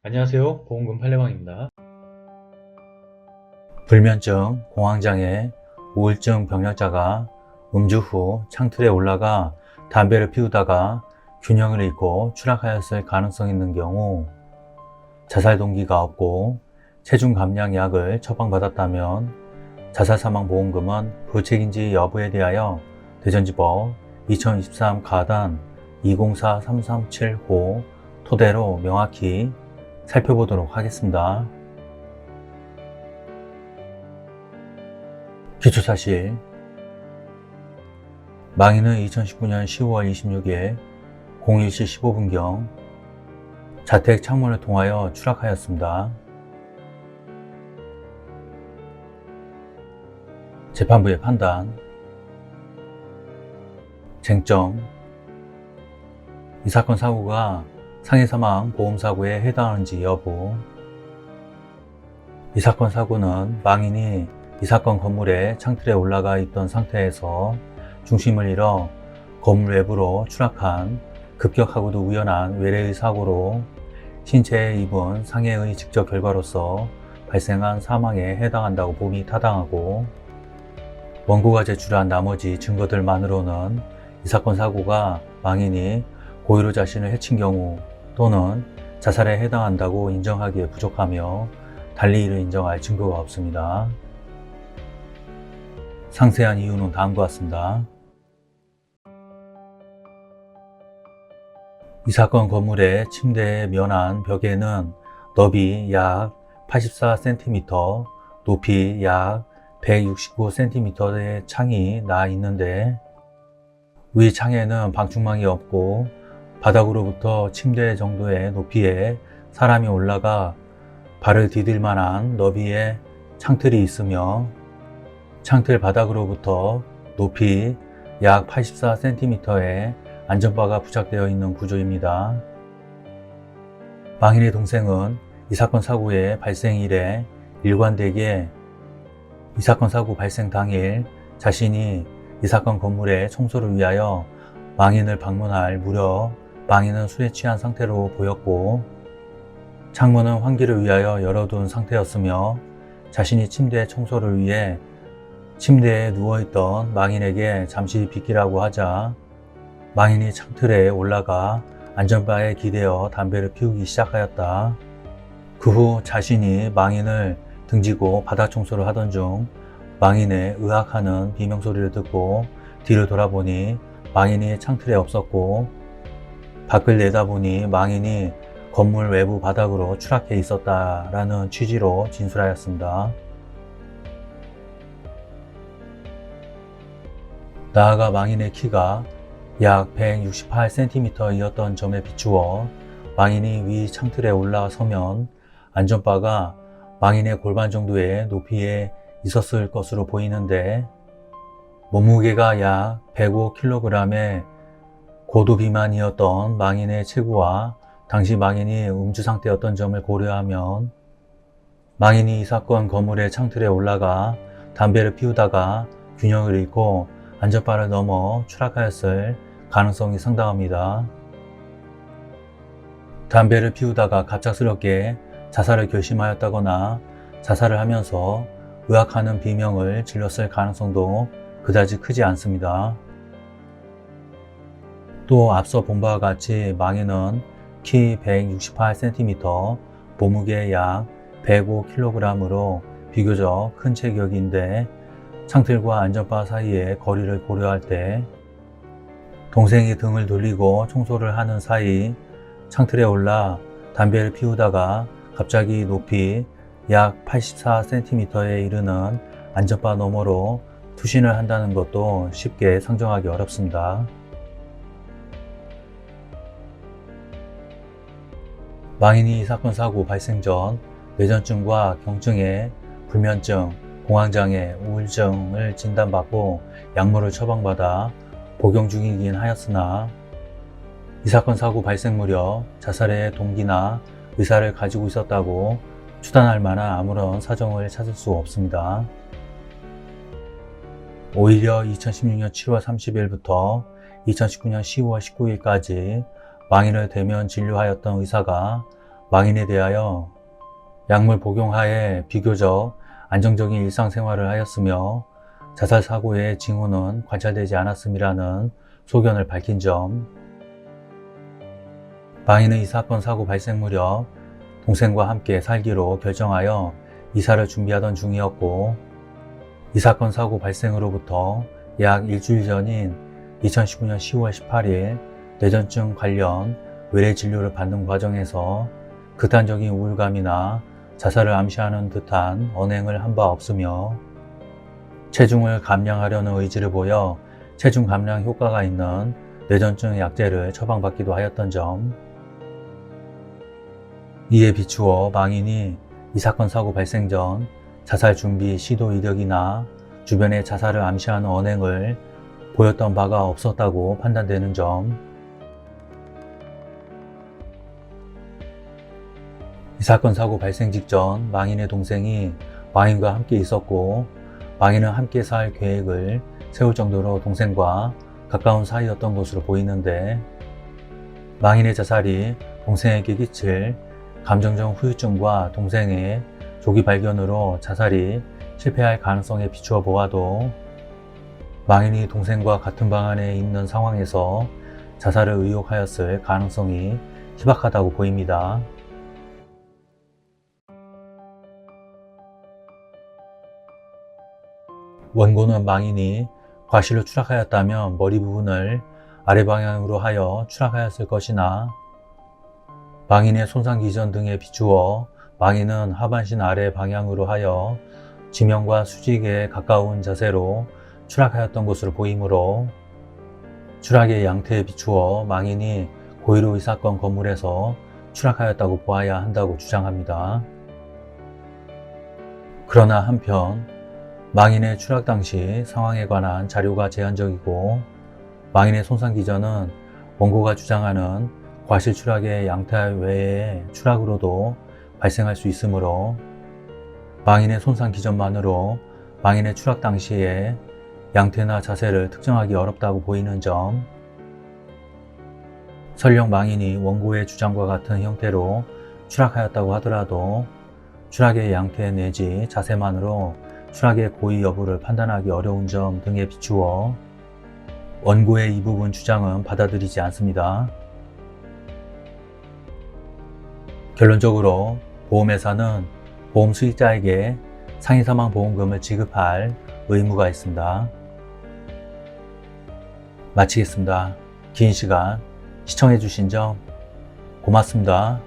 안녕하세요. 보험금 팔례방입니다. 불면증, 공황장애, 우울증 병력자가 음주 후 창틀에 올라가 담배를 피우다가 균형을 잃고 추락하였을 가능성이 있는 경우 자살 동기가 없고 체중 감량 약을 처방받았다면 자살사망보험금은 부책인지 여부에 대하여 대전지법 2023 가단 204337호 토대로 명확히 살펴보도록 하겠습니다. 기초사실 망인은 2019년 10월 26일 01시 15분경 자택 창문을 통하여 추락하였습니다. 재판부의 판단, 쟁점, 이 사건 사고가 상해사망 보험사고에 해당하는지 여부, 이 사건 사고는 망인이 이 사건 건물의 창틀에 올라가 있던 상태에서 중심을 잃어 건물 외부로 추락한 급격하고도 우연한 외래의 사고로 신체에 입은 상해의 직접 결과로서 발생한 사망에 해당한다고 봄이 타당하고, 원고가 제출한 나머지 증거들만으로는 이 사건 사고가 망인이 고의로 자신을 해친 경우 또는 자살에 해당한다고 인정하기에 부족하며 달리 이를 인정할 증거가 없습니다. 상세한 이유는 다음과 같습니다. 이 사건 건물의 침대의 면한 벽에는 너비 약 84cm, 높이 약 169cm의 창이 나 있는데 위 창에는 방충망이 없고 바닥으로부터 침대 정도의 높이에 사람이 올라가 발을 디딜 만한 너비의 창틀이 있으며 창틀 바닥으로부터 높이 약 84cm의 안전바가 부착되어 있는 구조입니다. 망인의 동생은 이 사건 사고의 발생 이래 일관되게 이 사건 사고 발생 당일 자신이 이 사건 건물의 청소를 위하여 망인을 방문할 무렵 망인은 술에 취한 상태로 보였고 창문은 환기를 위하여 열어둔 상태였으며 자신이 침대 청소를 위해 침대에 누워있던 망인에게 잠시 비키라고 하자 망인이 창틀에 올라가 안전바에 기대어 담배를 피우기 시작하였다. 그 후 자신이 망인을 등지고 바닥 청소를 하던 중 망인의 으악하는 비명소리를 듣고 뒤를 돌아보니 망인이 창틀에 없었고 밖을 내다보니 망인이 건물 외부 바닥으로 추락해 있었다라는 취지로 진술하였습니다. 나아가 망인의 키가 약 168cm이었던 점에 비추어 망인이 위 창틀에 올라서면 안전바가 망인의 골반 정도의 높이에 있었을 것으로 보이는데 몸무게가 약 105kg의 고도 비만이었던 망인의 체구와 당시 망인이 음주 상태였던 점을 고려하면 망인이 이 사건 건물의 창틀에 올라가 담배를 피우다가 균형을 잃고 안전바를 넘어 추락하였을 가능성이 상당합니다. 담배를 피우다가 갑작스럽게 자살을 결심하였다거나 자살을 하면서 의학하는 비명을 질렀을 가능성도 그다지 크지 않습니다. 또 앞서 본 바와 같이 망인은 키 168cm, 몸무게 약 105kg으로 비교적 큰 체격인데 창틀과 안전바 사이의 거리를 고려할 때 동생이 등을 돌리고 청소를 하는 사이 창틀에 올라 담배를 피우다가 갑자기 높이 약 84cm에 이르는 안전바 너머로 투신을 한다는 것도 쉽게 상정하기 어렵습니다. 망인이 이 사건 사고 발생 전 뇌전증과 경증에 불면증, 공황장애, 우울증을 진단받고 약물을 처방받아 복용 중이긴 하였으나 이 사건 사고 발생 무렵 자살의 동기나 의사를 가지고 있었다고 추단할 만한 아무런 사정을 찾을 수 없습니다. 오히려 2016년 7월 30일부터 2019년 10월 19일까지 망인을 대면 진료하였던 의사가 망인에 대하여 약물 복용하에 비교적 안정적인 일상생활을 하였으며 자살 사고의 징후는 관찰되지 않았음이라는 소견을 밝힌 점, 망인은 이 사건 사고 발생 무렵 동생과 함께 살기로 결정하여 이사를 준비하던 중이었고, 이 사건 사고 발생으로부터 약 일주일 전인 2019년 10월 18일 뇌전증 관련 외래 진료를 받는 과정에서 극단적인 우울감이나 자살을 암시하는 듯한 언행을 한 바 없으며 체중을 감량하려는 의지를 보여 체중 감량 효과가 있는 뇌전증 약제를 처방받기도 하였던 점, 이에 비추어 망인이 이 사건 사고 발생 전 자살 준비 시도 이력이나 주변에 자살을 암시하는 언행을 보였던 바가 없었다고 판단되는 점, 이 사건 사고 발생 직전 망인의 동생이 망인과 함께 있었고, 망인은 함께 살 계획을 세울 정도로 동생과 가까운 사이였던 것으로 보이는데, 망인의 자살이 동생에게 끼칠 감정적 후유증과 동생의 조기 발견으로 자살이 실패할 가능성에 비추어 보아도 망인이 동생과 같은 방 안에 있는 상황에서 자살을 의혹하였을 가능성이 희박하다고 보입니다. 원고는 망인이 과실로 추락하였다면 머리 부분을 아래 방향으로 하여 추락하였을 것이나, 망인의 손상 기전 등에 비추어 망인은 하반신 아래 방향으로 하여 지면과 수직에 가까운 자세로 추락하였던 것으로 보이므로 추락의 양태에 비추어 망인이 고의로 이 사건 건물에서 추락하였다고 보아야 한다고 주장합니다. 그러나 한편 망인의 추락 당시 상황에 관한 자료가 제한적이고, 망인의 손상 기전은 원고가 주장하는 과실 추락의 양태 외의 추락으로도 발생할 수 있으므로 망인의 손상 기전만으로 망인의 추락 당시의 양태나 자세를 특정하기 어렵다고 보이는 점, 설령 망인이 원고의 주장과 같은 형태로 추락하였다고 하더라도 추락의 양태 내지 자세만으로 추락의 고의 여부를 판단하기 어려운 점 등에 비추어 원고의 이 부분 주장은 받아들이지 않습니다. 결론적으로 보험회사는 보험 수익자에게 상해사망보험금을 지급할 의무가 있습니다. 마치겠습니다. 긴 시간 시청해주신 점 고맙습니다.